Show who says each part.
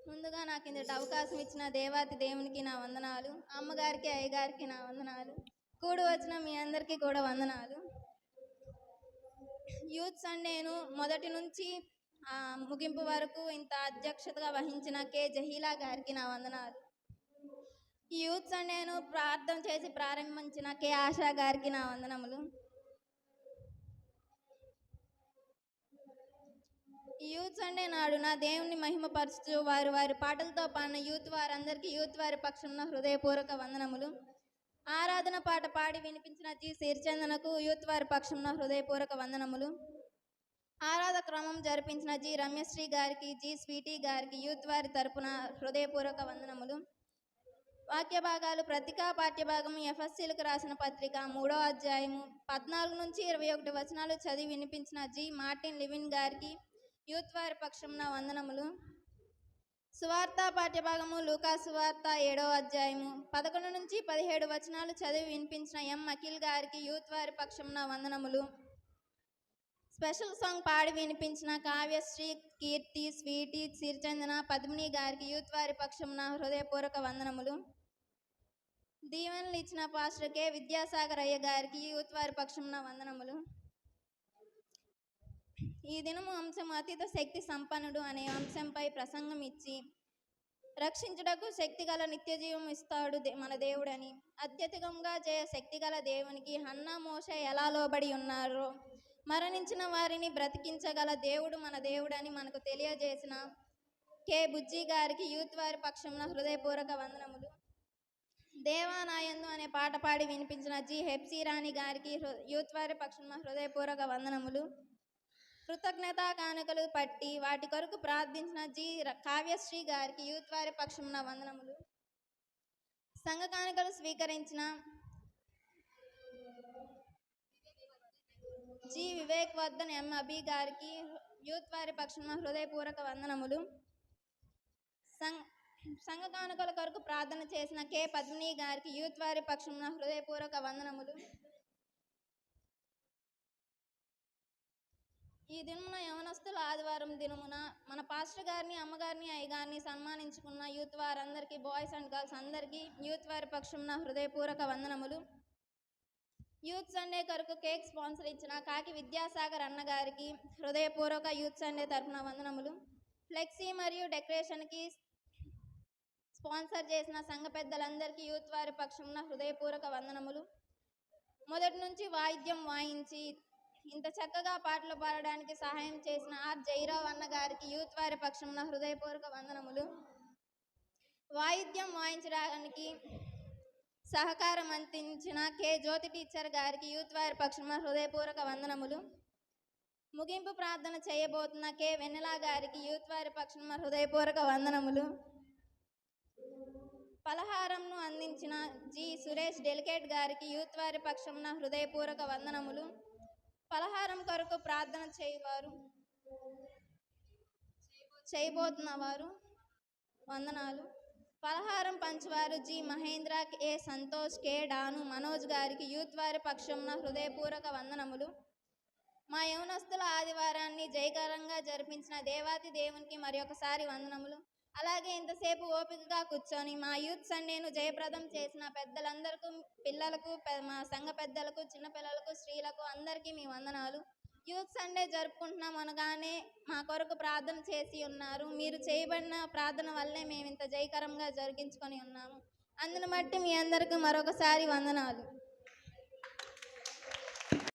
Speaker 1: ముందుగా నాకు ఇంతటి అవకాశం ఇచ్చిన దేవాతి దేవునికి నా వందనాలు. అమ్మగారికి, అయ్యగారికి నా వందనాలు. కూడి వచ్చిన మీ అందరికీ కూడా వందనాలు. యూత్ సండేను మొదటి నుంచి ముగింపు వరకు ఇంత అధ్యక్షతగా వహించిన కే జహీలా గారికి నా వందనాలు. ఈ యూత్ సండేను ప్రార్థన చేసి ప్రారంభించిన కే ఆశా గారికి నా వందనములు. ఈ యూత్ సండే నాడు నా దేవుని మహిమపరచుతూ వారి వారి పాటలతో పాడిన యూత్ వారందరికీ యూత్ వారి పక్షంలో హృదయపూర్వక వందనములు. ఆరాధన పాట పాడి వినిపించిన జి సిరిచందనకు యూత్ వారి పక్షంలో హృదయపూర్వక వందనములు. ఆరాధన క్రమం జరిపించిన జి రమ్యశ్రీ గారికి, జి స్వీటీ గారికి యూత్ వారి తరపున హృదయపూర్వక వందనములు. వాక్య భాగాలు పత్రికా పాఠ్యభాగం ఎఫ్ఎస్సీలకు రాసిన పత్రిక 3వ అధ్యాయము 14 నుంచి 21 వచనాలు చదివి వినిపించిన జి మార్టిన్ లివిన్ గారికి యూత్ వారి పక్షంన వందనములు. సువార్త పాఠ్యభాగము లూకా సువార్త 7వ అధ్యాయము 11 నుంచి 17 వచనాలు చదివి వినిపించిన ఎం అఖిల్ గారికి యూత్ వారి పక్షంన వందనములు. స్పెషల్ సాంగ్ పాడి వినిపించిన కావ్యశ్రీ, కీర్తి, స్వీటీ, సిరిచందన, పద్మిని గారికి యూత్ వారి పక్షంన హృదయపూర్వక వందనములు. దీవెనలు ఇచ్చిన పాస్టర్ కె విద్యాసాగర్ అయ్య గారికి యూత్ వారి పక్షంన వందనములు. ఈ దినము అంశం అతీత శక్తి సంపన్నుడు అనే అంశంపై ప్రసంగం ఇచ్చి రక్షించుటకు శక్తిగల నిత్యజీవం ఇస్తాడు మన దేవుడని, అత్యధికంగా జయ శక్తిగల దేవునికి హన్నా మోషే ఎలా లోబడి ఉన్నారో మరణించిన వారిని బ్రతికించగల దేవుడు మన దేవుడని మనకు తెలియజేసిన కె బుజ్జి గారికి యూత్ వారి పక్షంలో హృదయపూర్వక వందనములు. దేవానాయందు అనే పాట పాడి వినిపించిన జి హెప్సీ రాణి గారికి యూత్ వారి పక్షంలో హృదయపూర్వక వందనములు. కృతజ్ఞతా కానుకలు పట్టి వాటి కొరకు ప్రార్థించిన జి కావ్యశ్రీ గారికి యూత్ వారి పక్షంలో వందనములు. సంఘ కానుకలు స్వీకరించిన జి వివేక్ వర్ధన్ ఎం అభి గారికి యూత్ వారి పక్షంలో హృదయపూర్వక వందనములు. సంఘ కానుకల కొరకు ప్రార్థన చేసిన కె పద్మిని గారికి యూత్ వారి పక్షంలో హృదయపూర్వక వందనములు. ఈ దినమున యవనస్తుల ఆదివారం దినమున మన పాస్టర్ గారిని, అమ్మగారిని, అయ్యగారిని సన్మానించుకున్న యూత్ వారందరికీ, బాయ్స్ అండ్ గర్ల్స్ అందరికీ యూత్ వారి పక్షంన హృదయపూర్వక వందనములు. యూత్ సండే కొరకు కేక్ స్పాన్సర్ ఇచ్చిన కాకి విద్యాసాగర్ అన్నగారికి హృదయపూర్వక యూత్ సండే తరఫున వందనములు. ఫ్లెక్సీ మరియు డెకరేషన్కి స్పాన్సర్ చేసిన సంఘ పెద్దలందరికీ యూత్ వారి పక్షంన హృదయపూర్వక వందనములు. మొదటి నుంచి వాయిద్యం వాయించి ఇంత చక్కగా పాటలు పాడడానికి సహాయం చేసిన ఆర్ జైరావ్ అన్న గారికి యూత్ వారి పక్షంలో హృదయపూర్వక వందనములు. వాయిద్యం వాయించడానికి సహకారం అందించిన కె జ్యోతి టీచర్ గారికి యూత్ వారి పక్షంలో హృదయపూర్వక వందనములు. ముగింపు ప్రార్థన చేయబోతున్న కె వెన్నెల గారికి యూత్ వారి పక్షంలో హృదయపూర్వక వందనములు. పలహారంను అందించిన జి సురేష్ డెలికేట్ గారికి యూత్ వారి పక్షంలో హృదయపూర్వక వందనములు. పలహారం కొరకు ప్రార్థన చేయబోతున్న వారు వందనాలు. పలహారం పంచువారు G Mahendra, K Santosh, K Danu, Manoj గారికి యూత్ వారి పక్షంలో హృదయపూర్వక వందనములు. మా యవనస్తుల ఆదివారాన్ని జయకరంగా జరిపించిన దేవాతి దేవునికి మరి ఒకసారి వందనములు. అలాగే ఇంతసేపు ఓపికగా కూర్చొని మా యూత్ సండేను జయప్రదం చేసిన పెద్దలందరికీ, పిల్లలకు, మా సంఘ పెద్దలకు, చిన్నపిల్లలకు, స్త్రీలకు అందరికీ మీ వందనాలు. యూత్ సండే జరుపుకుంటున్నాం అనగానే మా కొరకు ప్రార్థన చేసి ఉన్నారు. మీరు చేయబడిన ప్రార్థన వల్లే మేము ఇంత జయకరంగా జరిగించుకొని ఉన్నాము. అందును బట్టి మీ అందరికీ మరొకసారి వందనాలు.